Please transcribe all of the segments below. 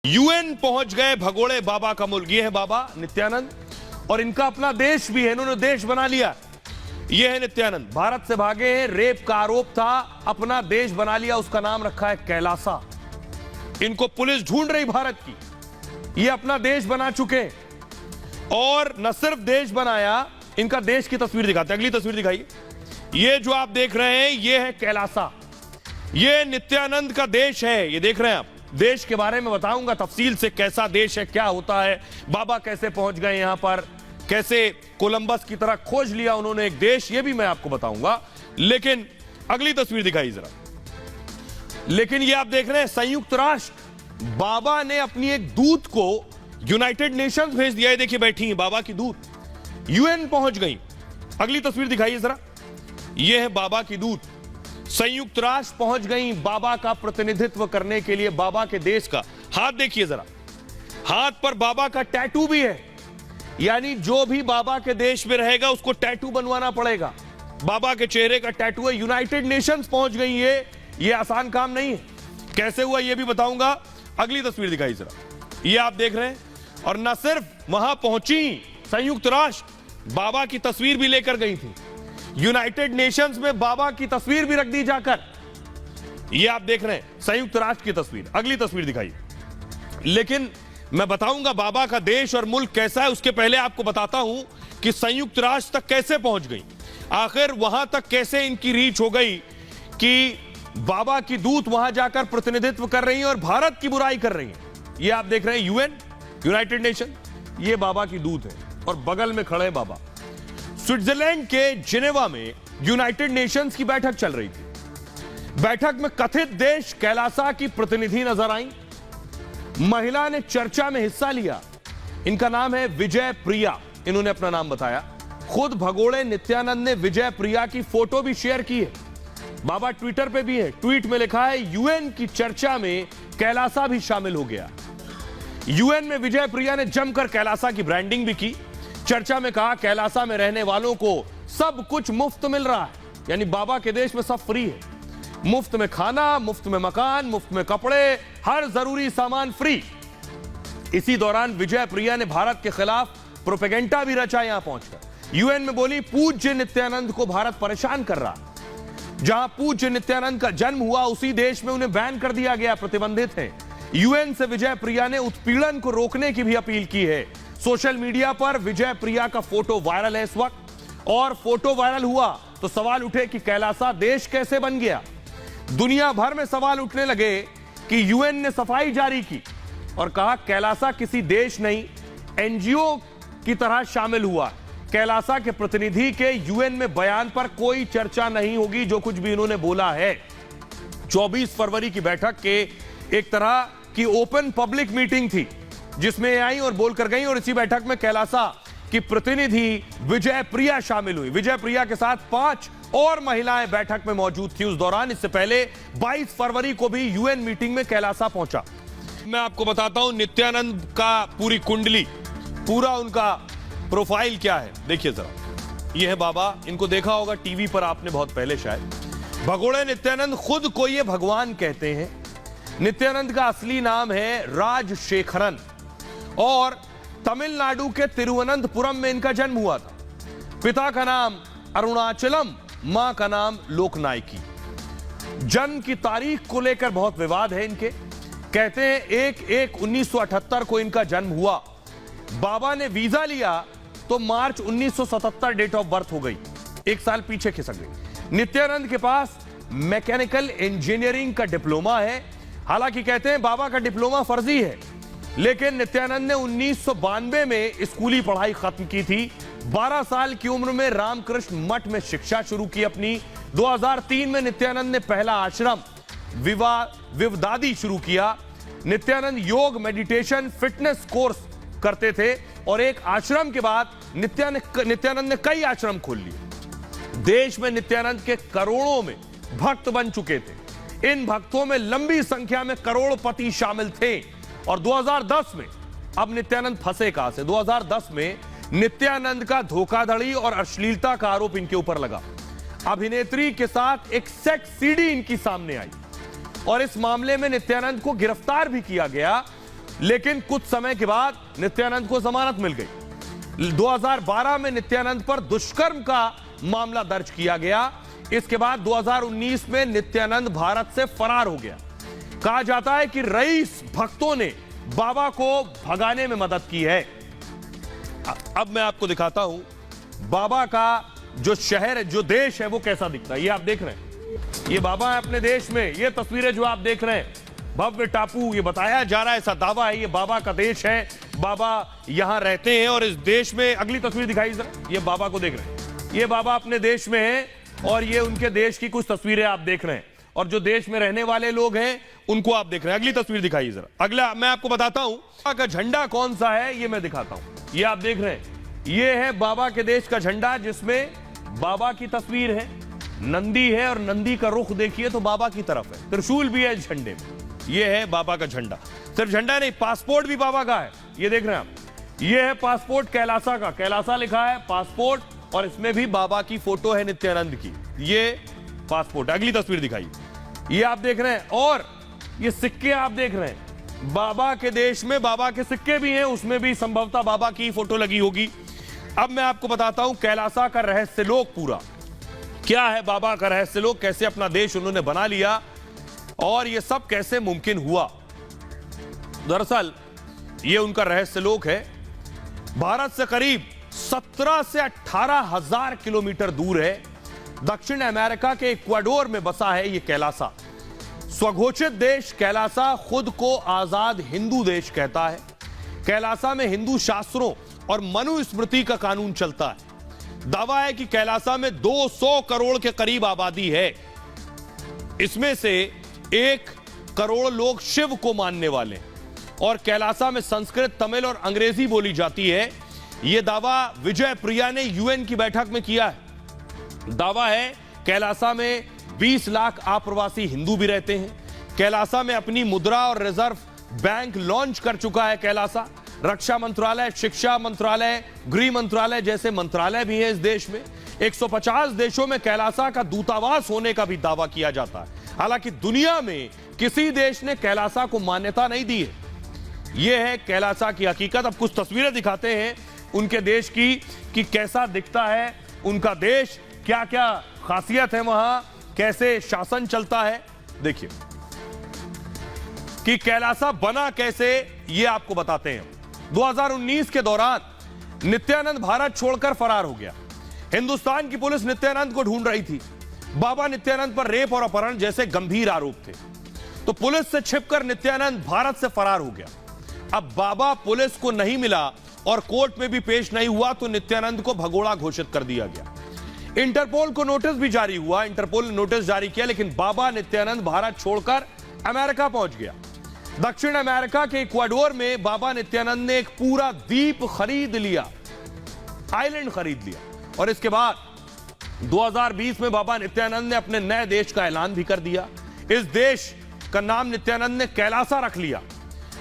UN पहुंच गए भगोड़े बाबा का मुल्क। ये है बाबा नित्यानंद और इनका अपना देश भी है, इन्होंने देश बना लिया। ये है नित्यानंद, भारत से भागे हैं, रेप का आरोप था, अपना देश बना लिया, उसका नाम रखा है कैलासा। इनको पुलिस ढूंढ रही भारत की, ये अपना देश बना चुके हैं। और न सिर्फ देश बनाया, इनका देश की तस्वीर दिखाते हैं। अगली तस्वीर दिखाइए। ये जो आप देख रहे हैं ये है कैलासा, ये नित्यानंद का देश है। ये देख रहे हैं आप, देश के बारे में बताऊंगा तफसील से, कैसा देश है, क्या होता है, बाबा कैसे पहुंच गए यहां पर, कैसे कोलंबस की तरह खोज लिया उन्होंने एक देश, ये भी मैं आपको बताऊंगा। लेकिन अगली तस्वीर दिखाई जरा। लेकिन ये आप देख रहे हैं संयुक्त राष्ट्र, बाबा ने अपनी एक दूत को यूनाइटेड नेशंस भेज दिया है। देखिए बैठी है बाबा की दूत, यूएन पहुंच गई। अगली तस्वीर दिखाइए जरा। यह है बाबा की दूत, संयुक्त राष्ट्र पहुंच गई बाबा का प्रतिनिधित्व करने के लिए, बाबा के देश का। हाथ देखिए जरा, हाथ पर बाबा का टैटू भी है, यानी जो भी बाबा के देश में रहेगा उसको टैटू बनवाना पड़ेगा। बाबा के चेहरे का टैटू है। यूनाइटेड नेशंस पहुंच गई है, ये आसान काम नहीं है। कैसे हुआ ये भी बताऊंगा। अगली तस्वीर दिखाई जरा। ये आप देख रहे हैं, और न सिर्फ वहां पहुंची संयुक्त राष्ट्र, बाबा की तस्वीर भी लेकर गई थी। यूनाइटेड नेशंस में बाबा की तस्वीर भी रख दी जाकर। ये आप देख रहे हैं संयुक्त राष्ट्र की तस्वीर। अगली तस्वीर दिखाइए। लेकिन मैं बताऊंगा बाबा का देश और मुल्क कैसा है, उसके पहले आपको बताता हूं कि संयुक्त राष्ट्र तक कैसे पहुंच गई, आखिर वहां तक कैसे इनकी रीच हो गई कि बाबा की दूत वहां जाकर प्रतिनिधित्व कर रही है और भारत की बुराई कर रही है। ये आप देख रहे हैं यूएन, यूनाइटेड नेशन, ये बाबा की दूत है और बगल में खड़े बाबा। स्विट्जरलैंड के जिनेवा में यूनाइटेड नेशंस की बैठक चल रही थी। बैठक में कथित देश कैलासा की प्रतिनिधि नजर आई। महिला ने चर्चा में हिस्सा लिया, इनका नाम है विजय प्रिया, इन्होंने अपना नाम बताया। खुद भगोड़े नित्यानंद ने विजय प्रिया की फोटो भी शेयर की है। बाबा ट्विटर पे भी है, ट्वीट में लिखा है यूएन की चर्चा में कैलासा भी शामिल हो गया। यूएन में विजय प्रिया ने जमकर कैलासा की ब्रांडिंग भी की। चर्चा में कहा कैलासा में रहने वालों को सब कुछ मुफ्त मिल रहा है, यानी बाबा के देश में सब फ्री है। मुफ्त में खाना, मुफ्त में मकान, मुफ्त में कपड़े, हर जरूरी सामान फ्री। इसी दौरान विजय प्रिया ने भारत के खिलाफ प्रोपेगेंडा भी रचा। यहां पहुंचकर यूएन में बोली पूज्य नित्यानंद को भारत परेशान कर रहा। जहां पूज्य नित्यानंद का जन्म हुआ उसी देश में उन्हें बैन कर दिया गया, प्रतिबंधित है। यूएन से विजय प्रिया ने उत्पीड़न को रोकने की भी अपील की है। सोशल मीडिया पर विजय प्रिया का फोटो वायरल है इस वक्त, और फोटो वायरल हुआ तो सवाल उठे कि कैलासा देश कैसे बन गया। दुनिया भर में सवाल उठने लगे कि यूएन ने सफाई जारी की और कहा कैलासा किसी देश नहीं, एनजीओ की तरह शामिल हुआ। कैलासा के प्रतिनिधि के यूएन में बयान पर कोई चर्चा नहीं होगी, जो कुछ भी इन्होंने बोला है। 24 फरवरी की बैठक के एक तरह की ओपन पब्लिक मीटिंग थी, जिसमें आई और बोलकर गई, और इसी बैठक में कैलासा की प्रतिनिधि विजय प्रिया शामिल हुई। विजय प्रिया के साथ 5 और महिलाएं बैठक में मौजूद थी उस दौरान। इससे पहले 22 फरवरी को भी यूएन मीटिंग में कैलासा पहुंचा। मैं आपको बताता हूं नित्यानंद का पूरी कुंडली, पूरा उनका प्रोफाइल क्या है, देखिए जरा। यह है बाबा, इनको देखा होगा टीवी पर आपने बहुत पहले शायद। भगोड़े नित्यानंद खुद को ये भगवान कहते हैं। नित्यानंद का असली नाम है राजशेखरन और तमिलनाडु के तिरुवनंतपुरम में इनका जन्म हुआ था। पिता का नाम अरुणाचलम, मां का नाम लोकनायकी। जन्म की तारीख को लेकर बहुत विवाद है इनके। कहते हैं 1/1/1978 को इनका जन्म हुआ। बाबा ने वीजा लिया तो मार्च 1977 डेट ऑफ बर्थ हो गई, एक साल पीछे खिसक गई। नित्यानंद के पास मैकेनिकल इंजीनियरिंग का डिप्लोमा है। हालांकि कहते हैं बाबा का डिप्लोमा फर्जी है, लेकिन नित्यानंद ने 1992 में स्कूली पढ़ाई खत्म की थी। 12 साल की उम्र में रामकृष्ण मठ में शिक्षा शुरू की अपनी। 2003 में नित्यानंद ने पहला आश्रम विवदादी शुरू किया। नित्यानंद योग, मेडिटेशन, फिटनेस कोर्स करते थे और एक आश्रम के बाद नित्यानंद ने कई आश्रम खोल लिए। देश में नित्यानंद के करोड़ों में भक्त बन चुके थे। इन भक्तों में लंबी संख्या में करोड़पति शामिल थे। और 2010 में, अब नित्यानंद फंसे कहां से, 2010 में नित्यानंद का धोखाधड़ी और अश्लीलता का आरोप इनके ऊपर लगा। अभिनेत्री के साथ एक सेक्स सीडी इनकी सामने आई और इस मामले में नित्यानंद को गिरफ्तार भी किया गया। लेकिन कुछ समय के बाद नित्यानंद को जमानत मिल गई। 2012 में नित्यानंद पर दुष्कर्म का मामला दर्ज किया गया। इसके बाद 2019 में नित्यानंद भारत से फरार हो गया। कहा जाता है कि रईस भक्तों ने बाबा को भगाने में मदद की है। अब मैं आपको दिखाता हूं बाबा का जो शहर है, जो देश है, वो कैसा दिखता है। ये आप देख रहे हैं, ये बाबा है अपने देश में। ये तस्वीरें जो आप देख रहे हैं, भव्य टापू, ये बताया जा रहा है, ऐसा दावा है, ये बाबा का देश है, बाबा यहां रहते हैं। और इस देश में अगली तस्वीर दिखाई जरा, ये बाबा को देख रहे हैं, ये बाबा अपने देश में है और ये उनके देश की कुछ तस्वीरें आप देख रहे हैं। और जो देश में रहने वाले लोग हैं उनको आप देख रहे हैं। अगली तस्वीर दिखाइए जरा। अगला मैं आपको बताता हूं बाबा का झंडा कौन सा है, ये मैं दिखाता हूं। ये आप देख रहे हैं, ये है बाबा के देश का झंडा, जिसमें बाबा की तस्वीर है, नंदी है और नंदी का रुख देखिए तो बाबा की तरफ है, त्रिशूल भी है झंडे में। ये है बाबा का झंडा। सिर्फ झंडा नहीं, पासपोर्ट भी बाबा का है। ये देख रहे हैं आप, ये है पासपोर्ट कैलासा का, कैलासा लिखा है पासपोर्ट, और इसमें भी बाबा की फोटो है नित्यानंद की। ये पासपोर्ट। अगली तस्वीर दिखाइए, ये आप देख रहे हैं। और ये सिक्के आप देख रहे हैं, बाबा के देश में बाबा के सिक्के भी हैं, उसमें भी संभवतः बाबा की फोटो लगी होगी। अब मैं आपको बताता हूं कैलासा का रहस्य लोक पूरा क्या है, बाबा का रहस्य लोक, कैसे अपना देश उन्होंने बना लिया और ये सब कैसे मुमकिन हुआ। दरअसल ये उनका रहस्य लोक है। भारत से करीब 17 से 18 हजार किलोमीटर दूर है। दक्षिण अमेरिका के इक्वाडोर में बसा है ये कैलासा। स्वघोषित देश कैलासा खुद को आजाद हिंदू देश कहता है। कैलासा में हिंदू शास्त्रों और मनुस्मृति का कानून चलता है। दावा है कि कैलासा में 200 करोड़ के करीब आबादी है। इसमें से 1 करोड़ लोग शिव को मानने वाले हैं और कैलासा में संस्कृत, तमिल और अंग्रेजी बोली जाती है। यह दावा विजय प्रिया ने यूएन की बैठक में किया है। दावा है कैलासा में 20 लाख अप्रवासी हिंदू भी रहते हैं। कैलासा में अपनी मुद्रा और रिजर्व बैंक लॉन्च कर चुका है कैलासा। रक्षा मंत्रालय, शिक्षा मंत्रालय, गृह मंत्रालय जैसे मंत्रालय भी हैं इस देश में। 150 देशों में कैलासा का दूतावास होने का भी दावा किया जाता है। हालांकि दुनिया में किसी देश ने कैलासा को मान्यता नहीं दी है। यह है कैलासा की हकीकत। अब कुछ तस्वीरें दिखाते हैं उनके देश की कि कैसा दिखता है उनका देश, क्या क्या खासियत है वहां, कैसे शासन चलता है। देखिए कि कैलासा बना कैसे, ये आपको बताते हैं। 2019 के दौरान नित्यानंद भारत छोड़कर फरार हो गया। हिंदुस्तान की पुलिस नित्यानंद को ढूंढ रही थी। बाबा नित्यानंद पर रेप और अपहरण जैसे गंभीर आरोप थे, तो पुलिस से छिपकर नित्यानंद भारत से फरार हो गया। अब बाबा पुलिस को नहीं मिला और कोर्ट में भी पेश नहीं हुआ तो नित्यानंद को भगोड़ा घोषित कर दिया गया। इंटरपोल को नोटिस भी जारी हुआ, इंटरपोल ने नोटिस जारी किया, लेकिन बाबा नित्यानंद भारत छोड़कर अमेरिका पहुंच गया। दक्षिण अमेरिका के इक्वाडोर में बाबा नित्यानंद ने एक पूरा द्वीप खरीद लिया, आइलैंड खरीद लिया। और इसके बाद 2020 में बाबा नित्यानंद ने अपने नए देश का ऐलान भी कर दिया। इस देश का नाम नित्यानंद ने कैलासा रख लिया।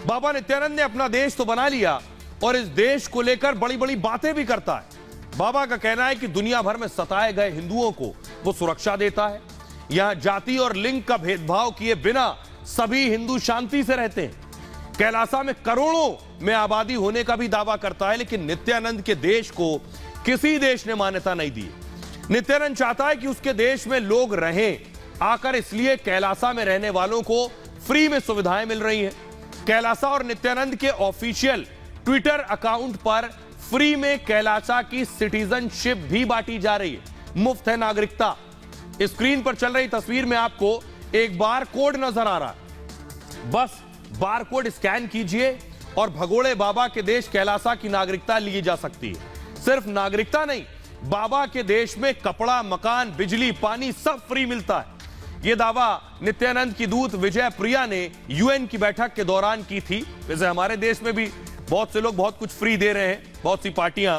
बाबा नित्यानंद ने अपना देश तो बना लिया और इस देश को लेकर बड़ी बड़ी बातें भी करता है। बाबा का कहना है कि दुनिया भर में सताए गए हिंदुओं को वो सुरक्षा देता है। यहां जाति और लिंग का भेदभाव किए बिना सभी हिंदू शांति से रहते हैं। कैलासा में करोड़ों में आबादी होने का भी दावा करता है, लेकिन नित्यानंद के देश को किसी देश ने मान्यता नहीं दी। नित्यानंद चाहता है कि उसके देश में लोग रहें आकर, इसलिए कैलासा में रहने वालों को फ्री में सुविधाएं मिल रही हैं। कैलासा और नित्यानंद के ऑफिशियल ट्विटर अकाउंट पर फ्री में कैलासा की सिटीजनशिप भी बांटी जा रही है, मुफ्त है नागरिकता। स्क्रीन पर चल रही तस्वीर में आपको एक बार कोड नजर आ रहा है। बस बार कोड स्कैन कीजिए और भगोड़े बाबा के देश कैलासा की नागरिकता ली जा सकती है। सिर्फ नागरिकता नहीं, बाबा के देश में कपड़ा, मकान, बिजली, पानी सब फ्री मिलता है। यह दावा नित्यानंद की दूत विजय प्रिया ने यूएन की बैठक के दौरान की थी। वैसे हमारे देश में भी बहुत से लोग बहुत कुछ फ्री दे रहे हैं, बहुत सी पार्टियां